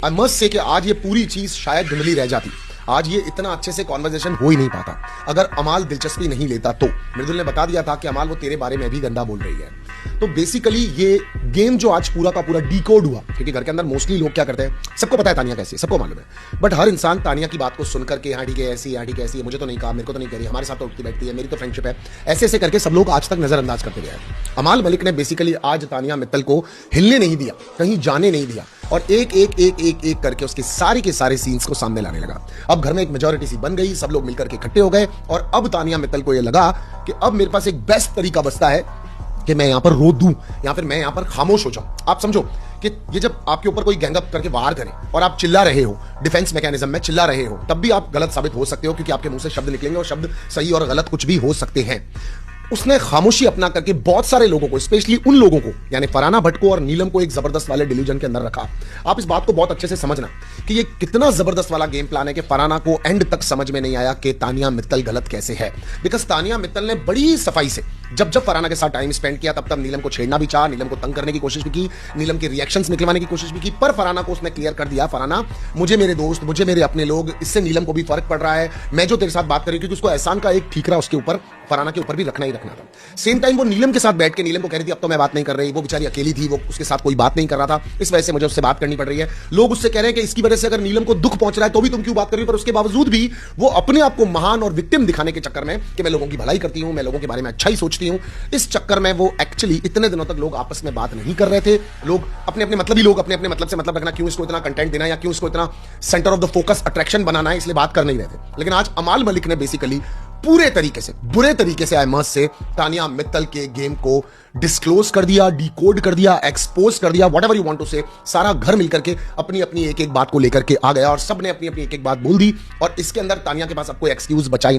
I must say कि आज ये पूरी चीज शायद धुंधली रह जाती। आज ये इतना अच्छे से कॉन्वर्सेशन हो ही नहीं पाता अगर अमाल दिलचस्पी नहीं लेता तो। मृदुल ने बता दिया था कि अमाल वो तेरे बारे में भी गंदा बोल रही है। तो बेसिकली ये गेम जो आज पूरा का पूरा डिकोड हुआ, क्योंकि घर के अंदर मोस्टली लोग क्या करते हैं, सबको पता है तानिया कैसी है, सबको मालूम है, बट हर इंसान तानिया की बात को सुनकर के हाँ ठीक है ऐसी, हाँ ठीक है ऐसी, मुझे तो नहीं कहा, मेरे को तो नहीं करी, हमारे साथ तो उठती बैठती है, मेरी तो फ्रेंडशिप है, ऐसे ऐसे करके सब लोग आज तक नजरअंदाज करते गए हैं। अमाल मलिक ने बेसिकली आज तानिया मित्तल को हिलने नहीं दिया, कहीं जाने नहीं दिया और एक एक एक एक एक करके उसके सारे के सारे सीन्स को सामने लाने लगा। अब घर में एक मेजॉरिटी सी बन गई, सब लोग मिलकर के इकट्ठे हो गए और अब तानिया मित्तल को यह लगा कि अब मेरे पास एक बेस्ट तरीका बचता है कि मैं यहां पर रो दूं या फिर मैं यहां पर खामोश हो जाऊं। आप समझो कि ये जब आपके ऊपर कोई गैंगअप करके वार करे और आप चिल्ला रहे हो, डिफेंस मैकेनिज्म में चिल्ला रहे हो, तब भी आप गलत साबित हो सकते हो क्योंकि आपके मुंह से शब्द निकलेंगे और शब्द सही और गलत कुछ भी हो सकते हैं। उसने खामोशी अपना करके बहुत सारे लोगों को, स्पेशली उन लोगों को यानी फरहाना भट्ट को और नीलम को एक जबरदस्त वाले डिल्यूजन के अंदर रखा। आप इस बात को बहुत अच्छे से समझना कि ये कितना जबरदस्त वाला गेम प्लान है कि फरहाना को एंड तक समझ में नहीं आया कि तानिया मित्तल गलत कैसे है। बिकॉज तानिया मित्तल ने बड़ी सफाई से जब फरहाना के साथ टाइम स्पेंड किया तब नीलम को छेड़ना भी चाहा, नीलम को तंग करने की कोशिश भी की, नीलम के रिएक्शंस निकलवाने की कोशिश भी की, पर फरहाना को उसने क्लियर कर दिया, फरहाना मुझे मेरे दोस्त, मुझे मेरे अपने लोग, इससे नीलम को भी फर्क पड़ रहा है, मैं जो तेरे साथ बात कर रही हूं, क्योंकि उसको एहसान का एक ठीकरा उसके ऊपर, फरहाना के ऊपर भी रखना ही रखना था। सेम टाइम वो नीलम के साथ बैठ के नीलम को कह रही थी अब तो मैं बात नहीं कर रही, वो बेचारी अकेली थी, वो उसके साथ कोई बात नहीं कर रहा था, इस वजह से मुझे उससे बात करनी पड़ रही है। लोग उससे कह रहे हैं कि इसकी वजह से अगर नीलम को दुख पहुंच रहा है तो भी तुम क्यों बात कर रही हो, पर उसके बावजूद भी वो अपने आप को महान और विक्टिम दिखाने के चक्कर में कि मैं लोगों की भलाई करती हूं, मैं लोगों के बारे में अच्छा ही सोचती हूं, इस चक्कर में वो एक्चुअली इतने दिनों तक लोग आपस में बात नहीं कर रहे थे। लोग अपने अपने मतलब ही लोग अपने अपने मतलब से मतलब रखना, क्यों इसको इतना कंटेंट देना या क्यों इसको इतना centre of the focus attraction बनाना है, इसलिए बात कर नहीं रहे थे। लेकिन आज अमाल मलिक ने बेसिकली पूरे तरीके से, बुरे तरीके से, I must say, Tania Mittal के गेम को डिस्क्लोज कर दिया, डिकोड कर दिया, एक्सपोज कर दिया, व्हाटएवर यू वांट टू से। सारा घर मिलकर के अपनी अपनी एक एक बात को लेकर के आ गया और सबने अपनी अपनी एक एक बात बोल दी और इसके अंदर तानिया के पास अब कोई एक्सक्यूज बचा ही नहीं।